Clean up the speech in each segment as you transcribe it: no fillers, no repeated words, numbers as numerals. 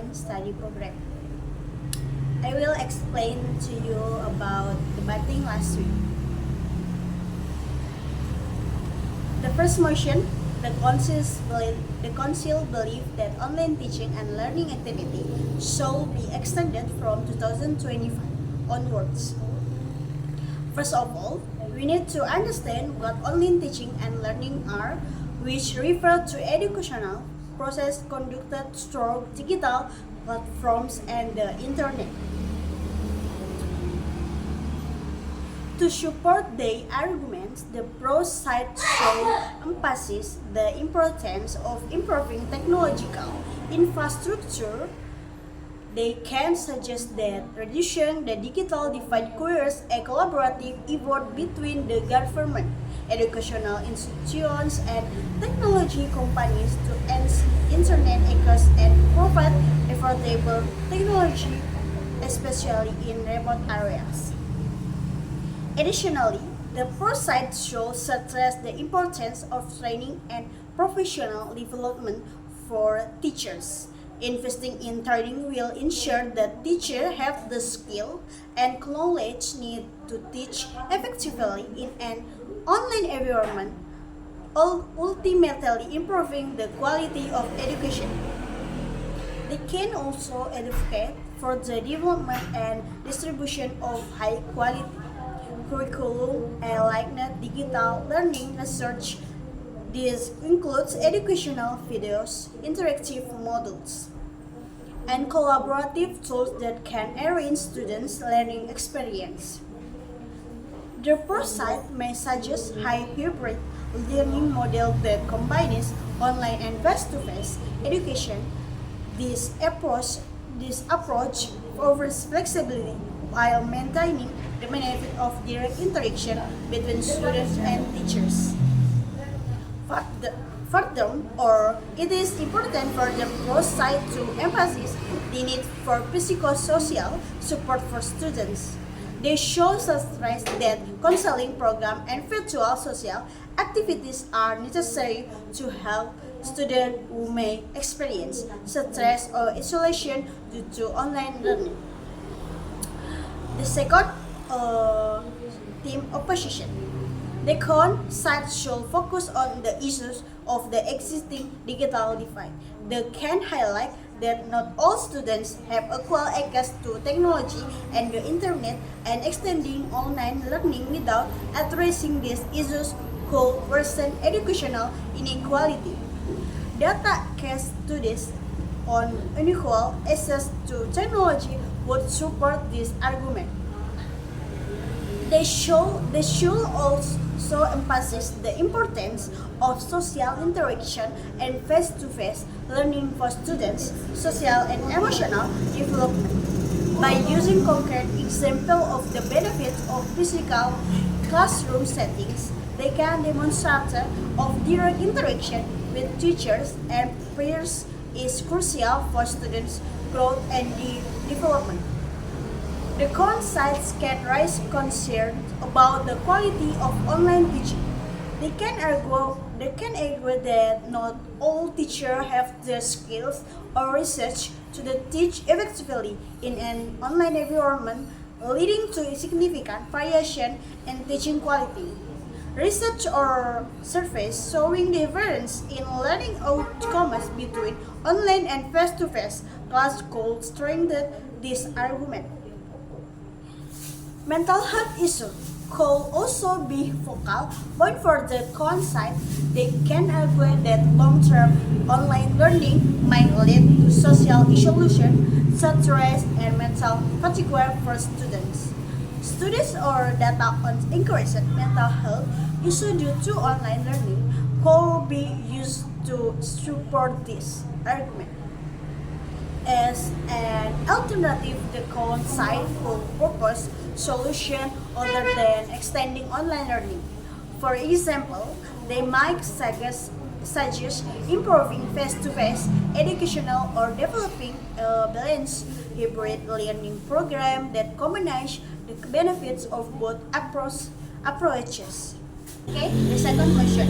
online study program. I will explain to you about debating last week. The first motion, the council believed that online teaching and learning activity should be extended from 2025 onwards. First of all, we need to understand what online teaching and learning are, which refer to educational process conducted through digital platforms and the internet. To support their arguments, the pro side show emphasizes the importance of improving technological infrastructure. They can suggest that reducing the digital divide requires a collaborative effort between the government, educational institutions, and technology companies to enhance internet access and provide affordable technology, especially in remote areas. Additionally, the first side shows stress the importance of training and professional development for teachers. Investing in training will ensure that teachers have the skill and knowledge needed to teach effectively in an online environment, ultimately improving the quality of education. They can also advocate for the development and distribution of high quality curriculum and like digital learning research. This includes educational videos, interactive modules, and collaborative tools that can enrich students' learning experience. The first side may suggest hybrid learning model that combines online and face-to-face education. This approach, this approach offers flexibility while maintaining the benefit of direct interaction between students and teachers. Furthermore, it is important for the pro side to emphasize the need for psychosocial support for students. They show stress that counseling program and virtual social activities are necessary to help students who may experience stress or isolation due to online learning. The second team opposition. The con side should focus on the issues of the existing digital divide. They can highlight that not all students have equal access to technology and the internet, and extending online learning without addressing these issues could worsen educational inequality. Data case studies on unequal access to technology would support this argument. They should also emphasize the importance of social interaction and face-to-face learning for students' social and emotional development. By using concrete example of the benefits of physical classroom settings, they can demonstrate of direct interaction with teachers and peers is crucial for students' growth and development. The con sides can raise concerns about the quality of online teaching. They can argue that not all teachers have the skills or research to teach effectively in an online environment, leading to significant variation in teaching quality. Research or surveys showing difference in learning outcomes between online and face-to-face class could strengthen this argument. Mental health issues could also be focal point for the con side. They can argue that long-term online learning might lead to social isolation, stress, and mental fatigue for students. Studies or data on increased mental health issues due to online learning could be used to support this argument. As an alternative, the con side could propose solution other than extending online learning. For example, they might suggest improving face-to-face educational or developing a balanced hybrid learning program that combines the benefits of both approaches. Okay, the second question.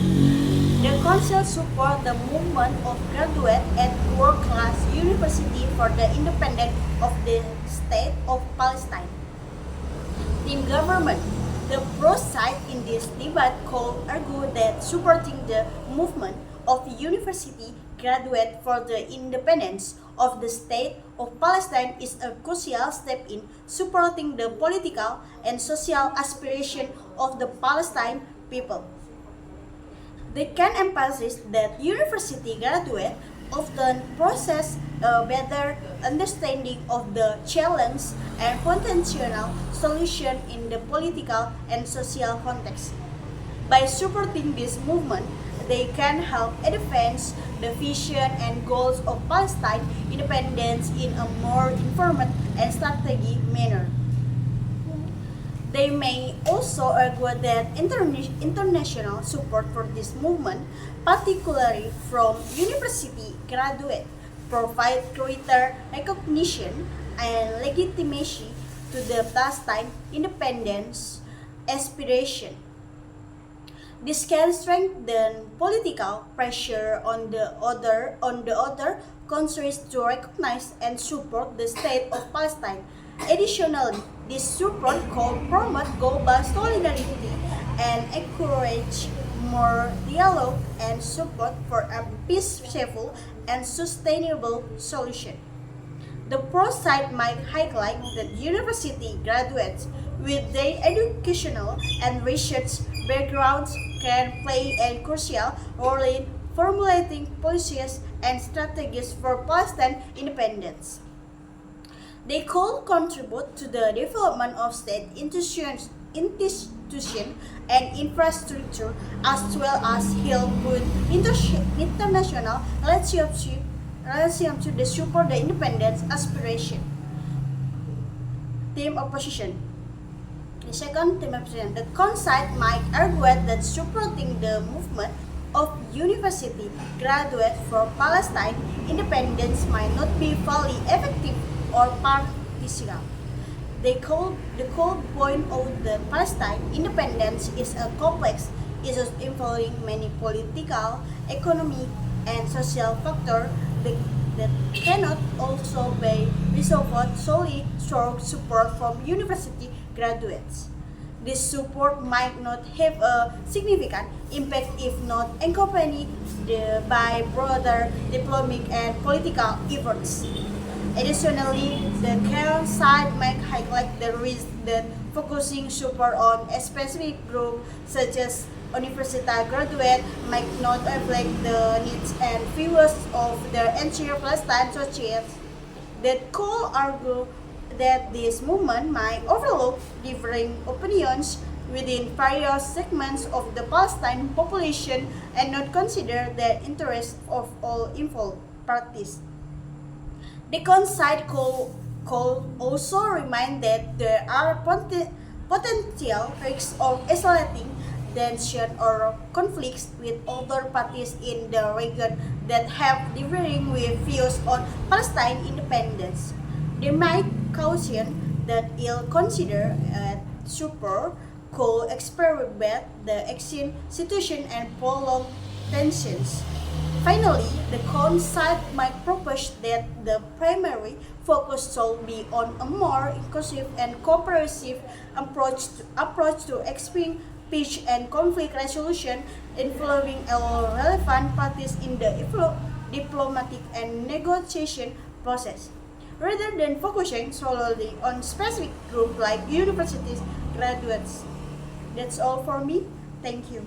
The council support the movement of graduate and world-class University for the Independence of the State of Palestine. Team government. The pro side in this debate could argue that supporting the movement of university graduate for the independence of the state of Palestine is a crucial step in supporting the political and social aspiration of the Palestine people. They can emphasize that university graduates often possess a better understanding of the challenge and potential solution in the political and social context. By supporting this movement, they can help advance the vision and goals of Palestine independence in a more informed and strategic manner. They may also argue that international support for this movement, particularly from university graduates, provide greater recognition and legitimacy to the Palestine independence aspiration. This can strengthen political pressure on the other countries to recognize and support the state of Palestine. Additionally, this support could promote global solidarity and encourage more dialogue and support for a peaceful and sustainable solution. The pro side might highlight that university graduates with their educational and research backgrounds can play a crucial role in formulating policies and strategies for Palestine independence. They could contribute to the development of state institutions and infrastructure as well as help with international relations to support the independence aspiration. Team opposition. The second team opposition, the conside might argue that supporting the movement of university graduates for Palestine independence might not be fully effective or partisan. They could point out that Palestine independence is a complex issue involving many political, economic, and social factors that cannot also be resolved solely through support from university graduates. This support might not have a significant impact if not accompanied by broader diplomatic and political efforts. Additionally, the current side might highlight the risk that focusing support on a specific group such as university graduates might not reflect the needs and views of the entire Palestine society. That could argue that this movement might overlook differing opinions within various segments of the Palestine population and not consider the interests of all involved parties. The conside could also remind that there are potential risks of escalating tension or conflicts with other parties in the region that have differing views on Palestine independence. They might caution that ill-considered support could exacerbate the existing situation and prolong tensions. Finally, the conside might propose that the primary focus should be on a more inclusive and cooperative approach to achieving peace and conflict resolution involving all relevant parties in the diplomatic and negotiation process, rather than focusing solely on specific groups like universities graduates. That's all for me. Thank you.